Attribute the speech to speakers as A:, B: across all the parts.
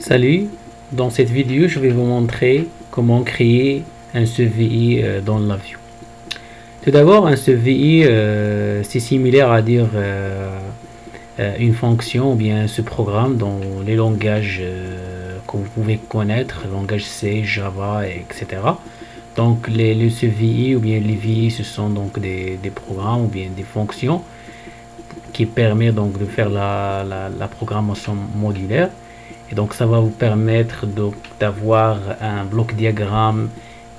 A: Salut, dans cette vidéo je vais vous montrer comment créer un CVI dans l'avion. Tout d'abord, un CVI c'est similaire à dire une fonction ou bien ce programme dans les langages que vous pouvez connaître, langage C, Java, etc. Donc les CVI ou bien les VI, ce sont donc des programmes ou bien des fonctions qui permettent donc de faire la programmation modulaire. Et donc ça va vous permettre d'avoir un bloc diagramme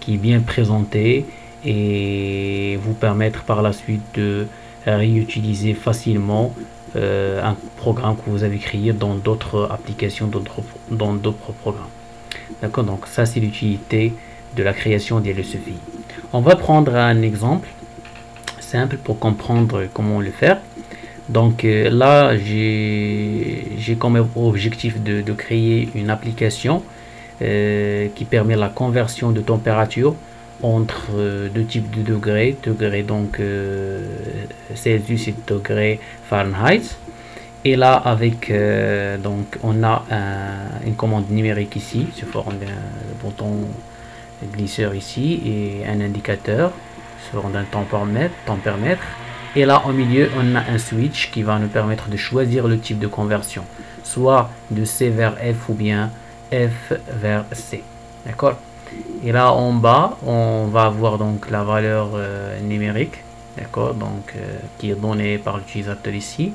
A: qui est bien présenté et vous permettre par la suite de réutiliser facilement un programme que vous avez créé dans d'autres applications, dans d'autres programmes. D'accord, donc ça c'est l'utilité de la création des LCVI. On va prendre un exemple simple pour comprendre comment le faire. Donc là j'ai comme objectif de créer une application qui permet la conversion de température entre deux types de degrés, donc Celsius et degrés Fahrenheit. Et là avec donc on a une commande numérique ici sous forme d'un bouton glisseur ici et un indicateur sous forme d'un tempéromètre. Et là au milieu on a un switch qui va nous permettre de choisir le type de conversion, soit de C vers F ou bien F vers C. D'accord. Et là en bas on va avoir donc la valeur numérique, d'accord, donc qui est donnée par l'utilisateur ici,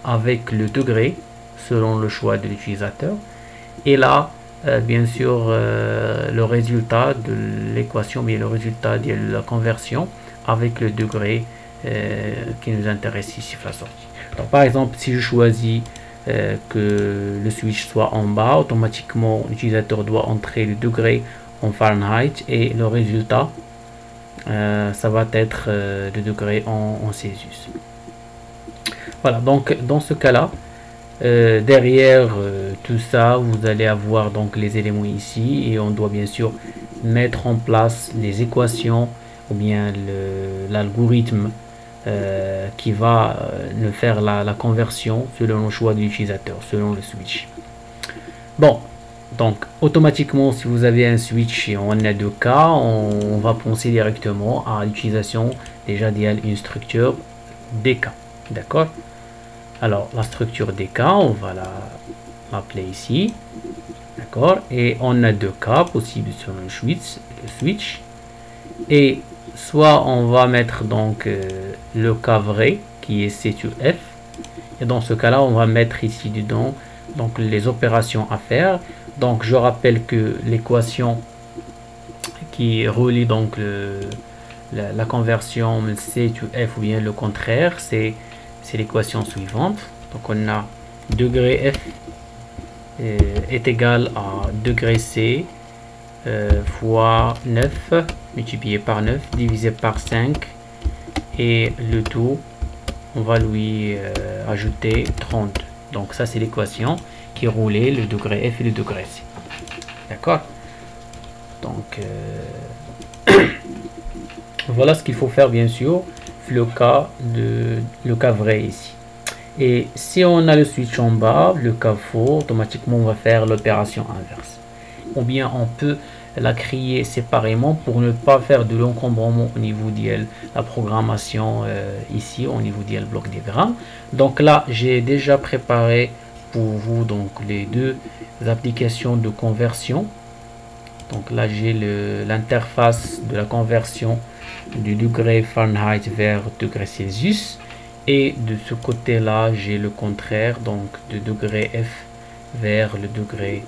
A: avec le degré selon le choix de l'utilisateur. Et là bien sûr le résultat de l'équation, mais le résultat de la conversion avec le degré qui nous intéresse ici la sortie. Donc par exemple si je choisis que le switch soit en bas, automatiquement l'utilisateur doit entrer le degré en Fahrenheit et le résultat ça va être le degré en Celsius. Voilà, donc dans ce cas là derrière tout ça vous allez avoir donc les éléments ici et on doit bien sûr mettre en place les équations ou bien l'algorithme qui va nous faire la conversion selon le choix de l'utilisateur, selon le switch. Bon, donc automatiquement si vous avez un switch et on a deux cas, on va penser directement à l'utilisation déjà d'une structure DK. D'accord. Alors la structure DK on va l'appeler ici, d'accord, et on a deux cas possibles sur le switch et soit on va mettre donc le cas vrai qui est C sur F, et dans ce cas là on va mettre ici dedans donc les opérations à faire. Donc je rappelle que l'équation qui relie donc la conversion C sur F ou bien le contraire, c'est l'équation suivante. Donc on a degré F est égal à degré C fois 9 multiplié par 9 divisé par 5 et le tout on va lui ajouter 30. Donc ça c'est l'équation qui roulait le degré F et le degré C. D'accord. Donc voilà ce qu'il faut faire bien sûr le cas vrai ici. Et si on a le switch en bas, le cas faux, automatiquement on va faire l'opération inverse. Ou bien on peut la créer séparément pour ne pas faire de l'encombrement au niveau de la programmation ici au niveau du bloc diagramme. Donc là j'ai déjà préparé pour vous donc les deux applications de conversion. Donc là j'ai l'interface de la conversion du degré Fahrenheit vers degré Celsius, et de ce côté là j'ai le contraire, donc de degré F vers le degré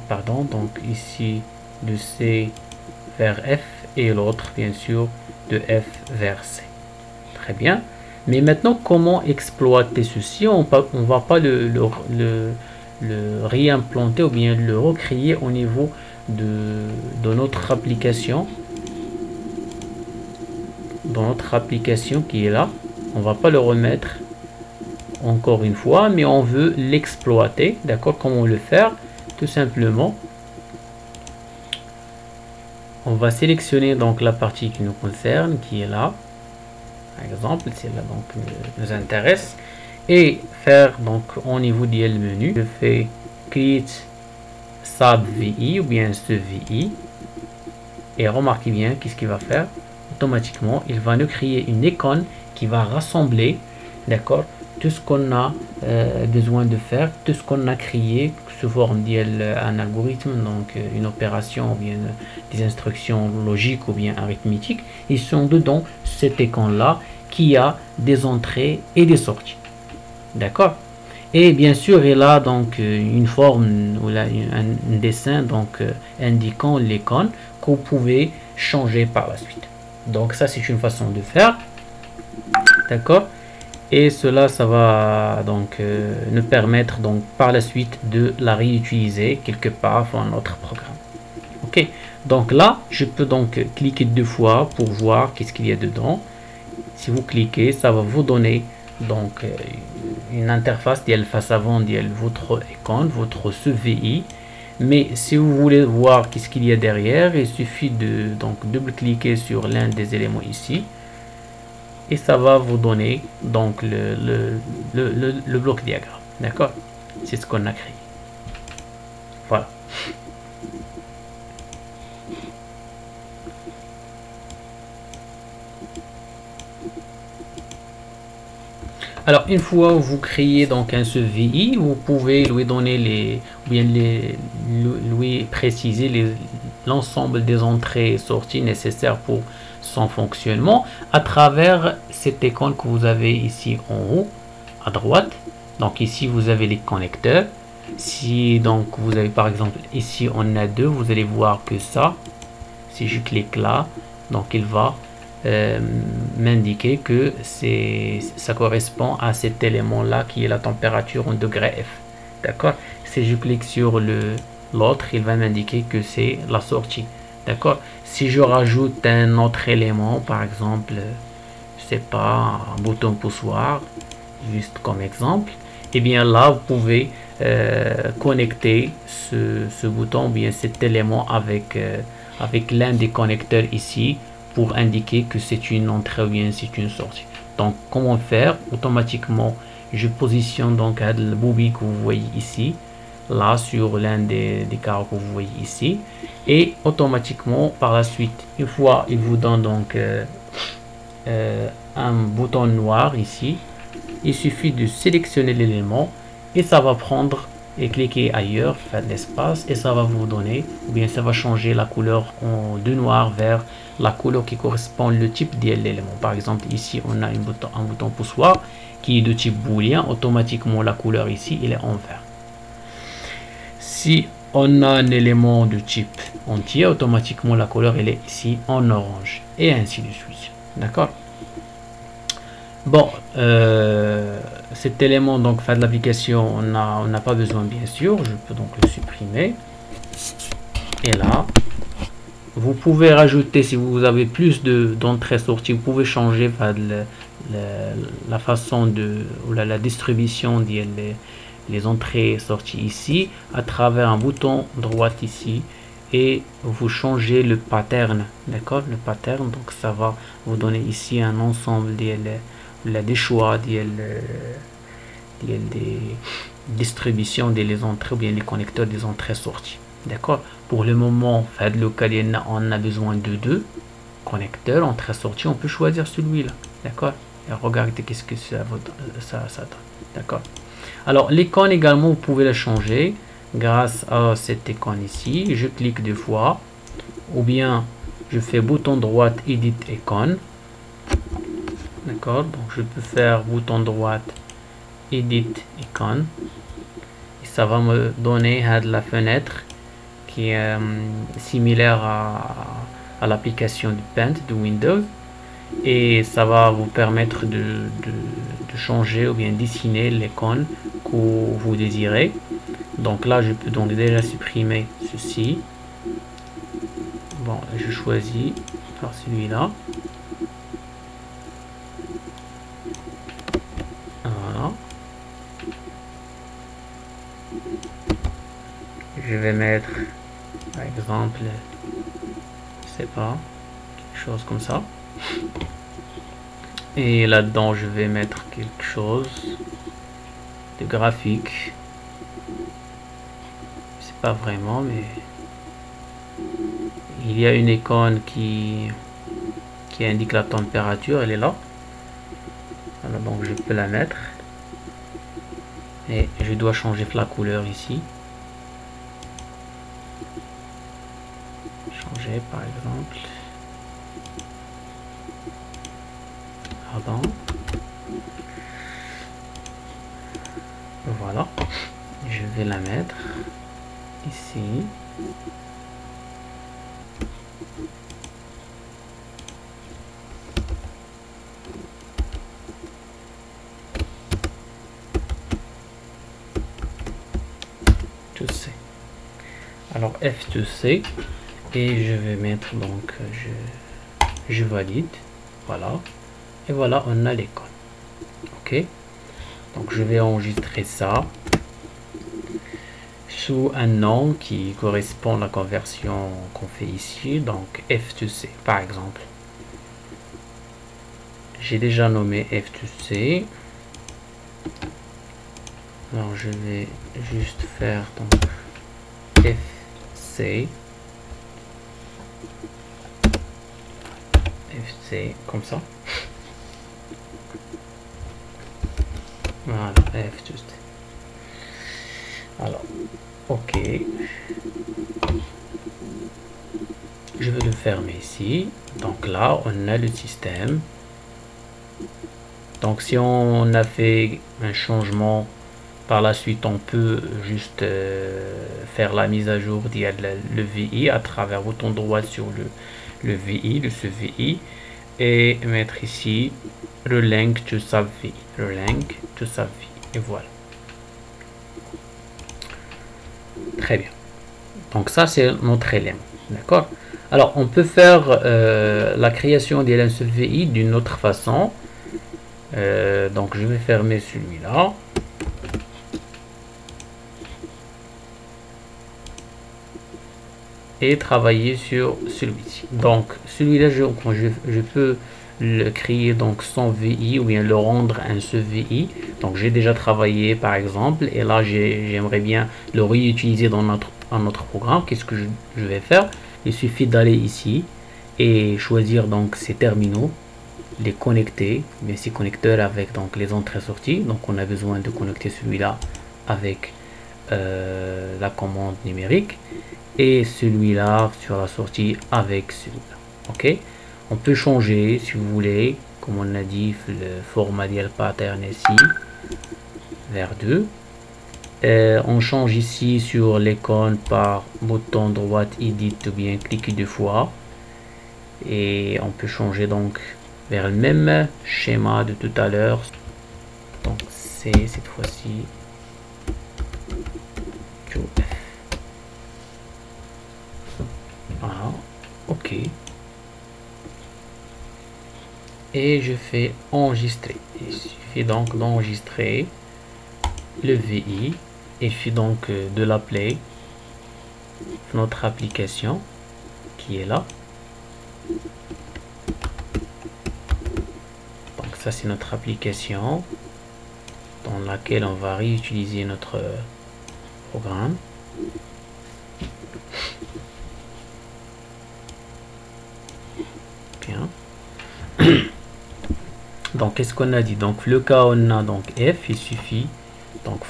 A: pardon, donc ici de C vers F et l'autre bien sûr de F vers C. Très bien, mais maintenant comment exploiter ceci? On va pas le réimplanter ou bien le recréer au niveau de notre application, dans notre application qui est là. On va pas le remettre encore une fois, mais on veut l'exploiter. D'accord, comment le faire? Tout simplement on va sélectionner donc la partie qui nous concerne, qui est là par exemple, c'est là donc nous intéresse, et faire donc au niveau du menu je fais create sub VI ou bien ce VI. Et remarquez bien qu'est-ce qu'il va faire. Automatiquement, il va nous créer une icône qui va rassembler, d'accord, tout ce qu'on a besoin de faire, tout ce qu'on a créé sous forme d'un algorithme, donc une opération ou bien des instructions logiques ou bien arithmétiques. Ils sont dedans cette icône là qui a des entrées et des sorties, d'accord. Et bien sûr il a donc une forme ou là un dessin donc indiquant l'icône que vous pouvez changer par la suite. Donc ça c'est une façon de faire, d'accord. Et cela, ça va donc nous permettre donc par la suite de la réutiliser quelque part dans notre programme. Ok, donc là, je peux donc cliquer 2 fois pour voir qu'est-ce qu'il y a dedans. Si vous cliquez, ça va vous donner donc une interface face avant de votre icône, votre CVI. Mais si vous voulez voir qu'est-ce qu'il y a derrière, il suffit de donc double-cliquer sur l'un des éléments ici. Et ça va vous donner donc le bloc diagramme, d'accord. C'est ce qu'on a créé, voilà. Alors une fois vous créez donc un CVI, vous pouvez lui donner lui préciser l'ensemble des entrées et sorties nécessaires pour son fonctionnement à travers cette icône que vous avez ici en haut à droite. Donc ici vous avez les connecteurs. Si donc vous avez par exemple ici on a 2, vous allez voir que ça, si je clique là, donc il va m'indiquer que ça correspond à cet élément là qui est la température en degrés F, d'accord. Si je clique sur l'autre, il va m'indiquer que c'est la sortie, d'accord. Si je rajoute un autre élément, par exemple je sais pas, un bouton poussoir juste comme exemple, et bien là vous pouvez connecter ce bouton ou bien cet élément avec l'un des connecteurs ici pour indiquer que c'est une entrée ou bien c'est une sortie. Donc comment faire? Automatiquement je positionne donc le bobby que vous voyez ici là sur l'un des carreaux que vous voyez ici, et automatiquement par la suite, une fois il vous donne donc un bouton noir ici, il suffit de sélectionner l'élément et ça va prendre et cliquer ailleurs, faire de l'espace, et ça va vous donner, ou bien ça va changer la couleur de noir vers la couleur qui correspond le type de l'élément. Par exemple ici on a un bouton poussoir qui est de type booléen, automatiquement la couleur ici il est en vert. Si on a un élément de type entier, automatiquement la couleur elle est ici en orange, et ainsi de suite, d'accord. Bon, cet élément donc fait de l'application, on n'a pas besoin bien sûr, je peux donc le supprimer. Et là vous pouvez rajouter, si vous avez plus d'entrées sorties, vous pouvez changer la façon ou la distribution des les entrées sorties ici à travers un bouton droit ici, et vous changez le pattern, d'accord, le pattern. Donc ça va vous donner ici un ensemble des choix des distributions des entrées ou bien les connecteurs des entrées sorties, d'accord. Pour le moment, on a besoin de 2 connecteurs entrée sortie, on peut choisir celui-là, d'accord. Et regardez qu'est-ce que ça donne, d'accord. Alors l'icône également vous pouvez la changer grâce à cette icône ici. Je clique 2 fois, ou bien je fais bouton droit edit icône, d'accord. Donc je peux faire bouton droit edit icône et ça va me donner la fenêtre qui est similaire à l'application du Paint de Windows, et ça va vous permettre de changer ou bien dessiner l'icône que vous désirez. Donc là je peux donc déjà supprimer ceci. Bon, je choisis par celui-là, voilà. Je vais mettre par exemple, je sais pas, quelque chose comme ça, et là-dedans je vais mettre quelque chose de graphique. pas vraiment, mais il y a une icône qui indique la température, elle est là. Alors donc je peux la mettre et je dois changer la couleur ici. Changer par exemple. Pardon. Voilà. Je vais la mettre ici. F2C. Alors F2C et je vais mettre donc je valide. Voilà. Et voilà, on a l'icône. Ok. Donc je vais enregistrer ça sous un nom qui correspond à la conversion qu'on fait ici, donc F2C par exemple. J'ai déjà nommé F2C. Alors je vais juste faire donc FC comme ça. Voilà, F2C. Alors, ok. Je vais le fermer ici. Donc là, on a le système. Donc si on a fait un changement par la suite, on peut juste faire la mise à jour le VI à travers bouton droit sur le VI, ce VI, et mettre ici relink to SAP-VI, relink to SAP-VI, et voilà. Très bien. Donc ça c'est notre élément, d'accord. Alors on peut faire la création d'un seul VI d'une autre façon. Donc je vais fermer celui-là. Et travailler sur celui-ci. Donc celui-là, je peux le créer donc sans VI ou bien le rendre un seul VI. Donc j'ai déjà travaillé par exemple et là j'aimerais bien le réutiliser dans notre programme. Qu'est-ce que je vais faire? Il suffit d'aller ici et choisir donc ces terminaux, les connecter, mais ces connecteurs avec donc les entrées-sorties. Donc on a besoin de connecter celui-là avec la commande numérique et celui-là sur la sortie avec celui-là. Ok, on peut changer si vous voulez, comme on a dit, le format d'IL pattern ici vers 2. On change ici sur l'icône par bouton droite edit ou bien cliquer deux fois et on peut changer donc vers le même schéma de tout à l'heure. Donc c'est cette fois-ci voilà, ok, et je fais enregistrer. Il suffit donc d'enregistrer le VI et il suffit donc de l'appeler notre application qui est là. Donc ça c'est notre application dans laquelle on va réutiliser notre programme. Bien. Donc qu'est-ce qu'on a dit? Donc le cas on a donc F, il suffit donc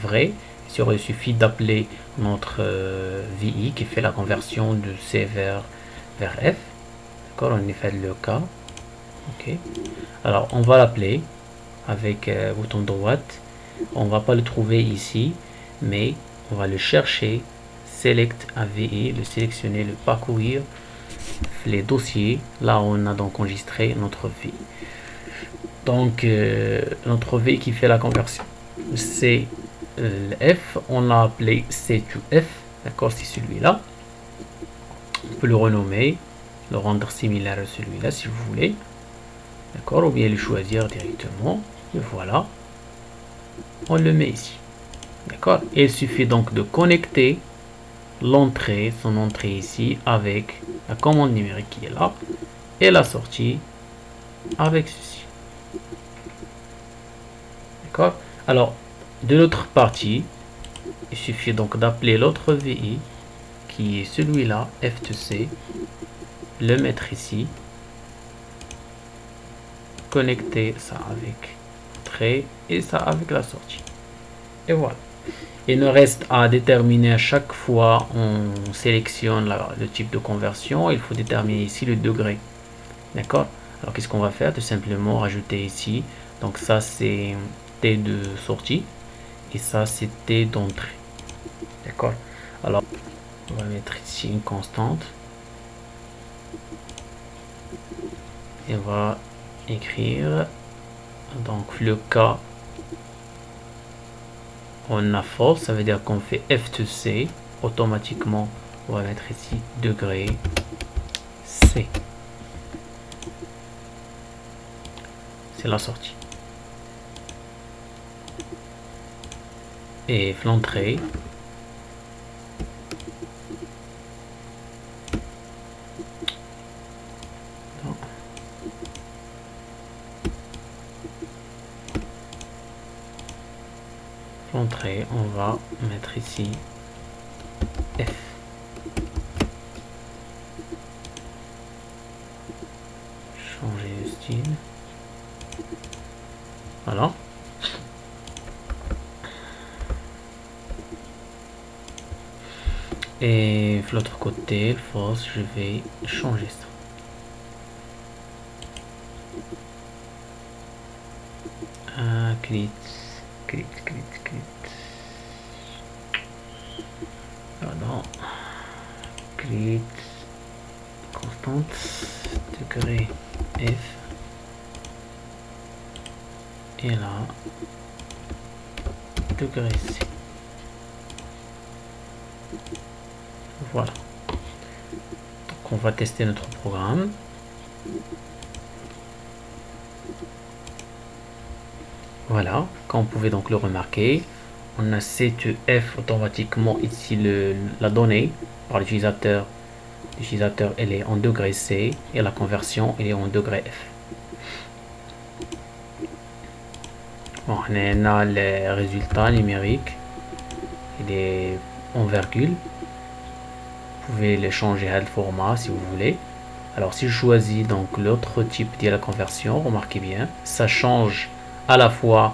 A: vrai, il suffit d'appeler notre VI qui fait la conversion de C vers F. D'accord, on est fait le cas. Ok, alors on va l'appeler avec bouton droite. On va pas le trouver ici, mais on va le chercher, select un VI, le sélectionner, le parcourir les dossiers. Là on a donc enregistré notre VI. Donc notre V qui fait la conversion c'est F, on l'a appelé C2F, d'accord, c'est celui-là. On peut le renommer, le rendre similaire à celui-là si vous voulez, d'accord, ou bien le choisir directement, et voilà, on le met ici, d'accord. Et il suffit donc de connecter l'entrée, son entrée ici avec la commande numérique qui est là, et la sortie avec ceci. D'accord. Alors, de l'autre partie, il suffit donc d'appeler l'autre VI qui est celui-là, F2C, le mettre ici, connecter ça avec entrée et ça avec la sortie. Et voilà. Il nous reste à déterminer à chaque fois on sélectionne le type de conversion, il faut déterminer ici le degré. D'accord? Alors qu'est-ce qu'on va faire? Tout simplement rajouter ici. Donc ça c'est T de sortie et ça c'est T d'entrée. D'accord? Alors on va mettre ici une constante et on va écrire donc le cas. On a false, ça veut dire qu'on fait F2C, automatiquement on va mettre ici degré C. C'est la sortie. Et l'entrée. L'entrée, on va mettre ici F. Changer le style. Voilà. Et de l'autre côté, false, je vais changer ça. Clit. Pardon. Clit. Constante. Degré F. Et là. Degré C. Voilà. Donc on va tester notre programme. Voilà, comme vous pouvez donc le remarquer, on a C2F automatiquement ici la donnée par l'utilisateur. L'utilisateur elle est en degré C et la conversion elle est en degré F. Bon, on a les résultats numériques, il est en virgule. Vous pouvez les changer à le format si vous voulez. Alors si je choisis donc l'autre type de la conversion, remarquez bien, ça change à la fois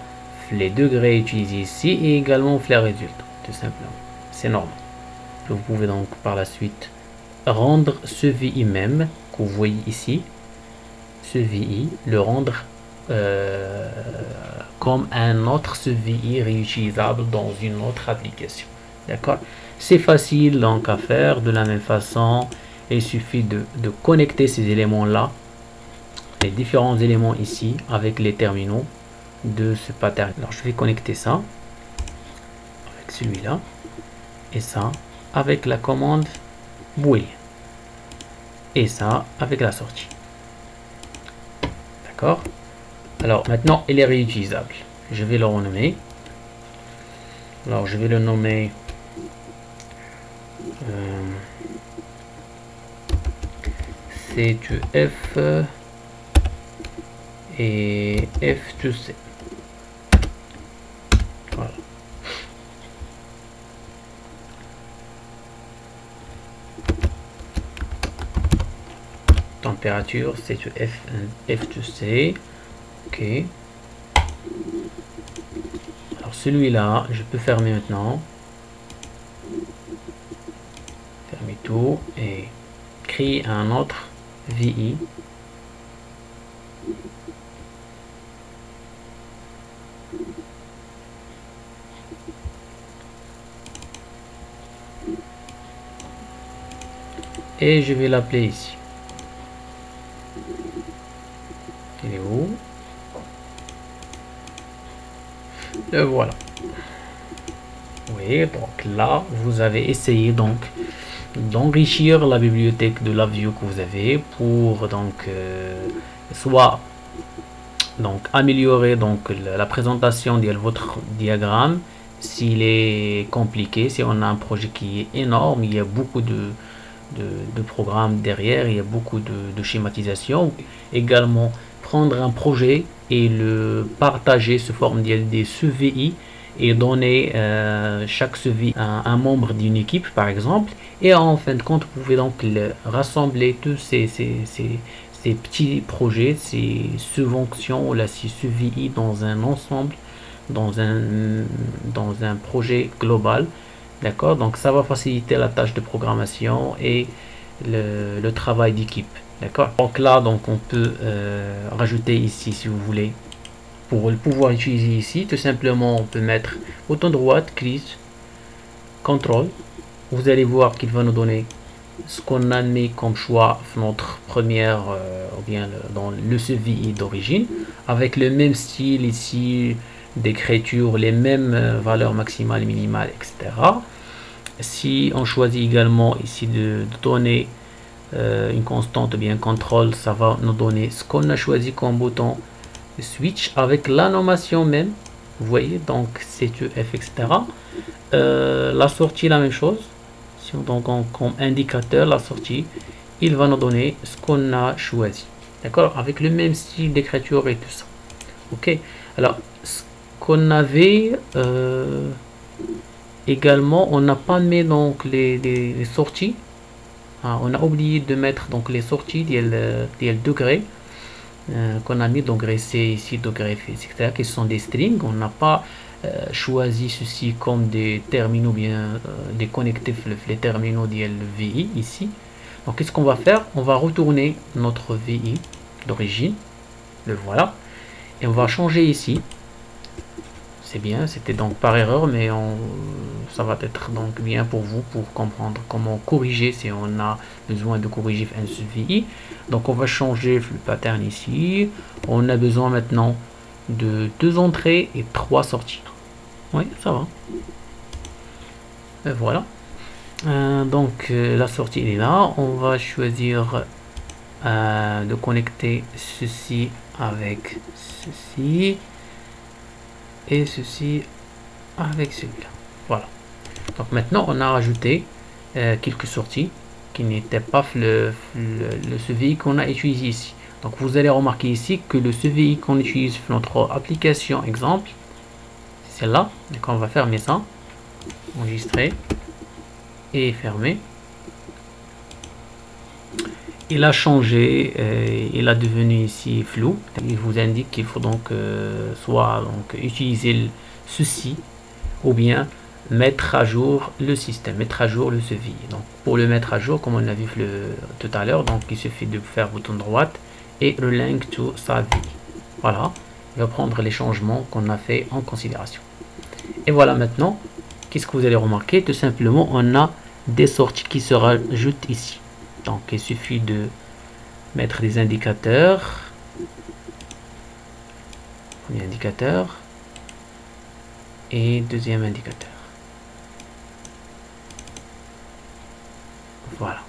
A: les degrés utilisés ici et également les résultats, tout simplement. C'est normal. Vous pouvez donc par la suite rendre ce VI même que vous voyez ici, ce VI, le rendre comme un autre VI réutilisable dans une autre application. D'accord? C'est facile donc à faire de la même façon. Il suffit de connecter ces éléments là, les différents éléments ici avec les terminaux de ce pattern. Alors je vais connecter ça avec celui-là et ça avec la commande boolean et ça avec la sortie. D'accord? Alors maintenant il est réutilisable. Je vais le renommer. Alors je vais le nommer C2F et F2C. Voilà. Température C2F F2C. Ok. Alors celui-là, je peux fermer maintenant. Fermer tout et créer un autre VI. Et je vais l'appeler ici. Il est où? Le voilà. Oui, donc là, vous avez essayé donc d'enrichir la bibliothèque de LabVIEW que vous avez pour donc soit donc améliorer donc la présentation de votre diagramme s'il est compliqué, si on a un projet qui est énorme, il y a beaucoup de programmes derrière, il y a beaucoup de schématisation. Également prendre un projet et le partager sous forme des CVI et donner chaque CVI à un membre d'une équipe par exemple, et en fin de compte vous pouvez donc rassembler tous ces petits projets, ces subventions ou là ces CVI dans un ensemble, dans un projet global. D'accord, donc ça va faciliter la tâche de programmation et le travail d'équipe. D'accord, donc là donc on peut rajouter ici si vous voulez. Pour le pouvoir utiliser ici, tout simplement on peut mettre bouton droit, clic, contrôle. Vous allez voir qu'il va nous donner ce qu'on a mis comme choix notre première ou bien dans le CVI d'origine, avec le même style ici d'écriture, les mêmes valeurs maximales, minimales, etc. Si on choisit également ici de donner une constante ou bien contrôle, ça va nous donner ce qu'on a choisi comme bouton switch avec la nommation même, vous voyez, donc CTF, etc. La sortie, la même chose. Si on donc comme indicateur la sortie, il va nous donner ce qu'on a choisi, d'accord, avec le même style d'écriture et tout ça. Ok, alors ce qu'on avait également, on n'a pas mis donc les sorties. On a oublié de mettre donc les sorties des degrés qu'on a mis, degré C ici, degré F, etc., qui sont des strings. On n'a pas choisi ceci comme des terminaux, bien des connectifs, les terminaux des VI ici. Donc qu'est-ce qu'on va faire? On va retourner notre VI d'origine, le voilà, et on va changer ici. C'est bien, c'était donc par erreur, mais ça va être donc bien pour vous pour comprendre comment corriger si on a besoin de corriger un VI. Donc on va changer le pattern ici. On a besoin maintenant de 2 entrées et 3 sorties. Oui, ça va. Et voilà. Donc la sortie est là. On va choisir de connecter ceci avec ceci. Et ceci avec celui-là. Voilà. Donc maintenant on a rajouté quelques sorties qui n'étaient pas le CVI qu'on a utilisé ici. Donc vous allez remarquer ici que le CVI qu'on utilise pour notre application exemple, c'est celle-là. Donc on va fermer ça, enregistrer et fermer. Il a changé, il a devenu ici flou. Il vous indique qu'il faut donc soit donc utiliser ceci ou bien mettre à jour le système, mettre à jour le CVI. Donc pour le mettre à jour, comme on a vu tout à l'heure, donc il suffit de faire bouton droite et relink to CVI. Voilà, il va prendre les changements qu'on a fait en considération. Et voilà maintenant, qu'est-ce que vous allez remarquer? Tout simplement, on a des sorties qui se rajoutent ici. Donc il suffit de mettre des indicateurs. Premier indicateur et deuxième indicateur. Voilà.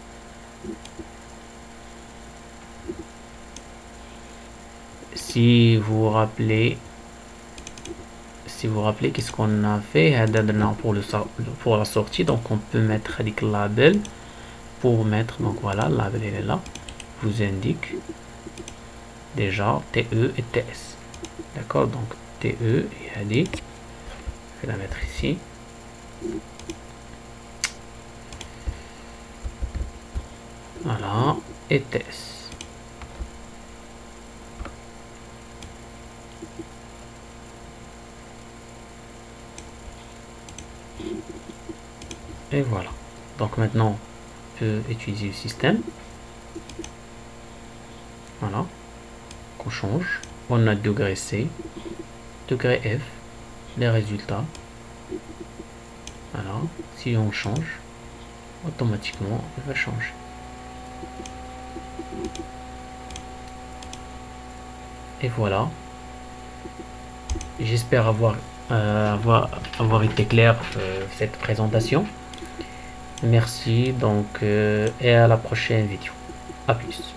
A: Si vous vous rappelez, qu'est-ce qu'on a fait pour la sortie, donc on peut mettre avec label pour mettre, donc voilà, label il est là, vous indique déjà TE et TS, d'accord, donc TE et AD, je vais la mettre ici. Voilà, et TS. Et voilà. Donc maintenant, on peut utiliser le système. Voilà. Qu'on change. On a degré C, degré F, les résultats. Voilà. Si on change, automatiquement, il va changer. Et voilà. J'espère avoir été clair cette présentation. Merci donc et à la prochaine vidéo. À plus.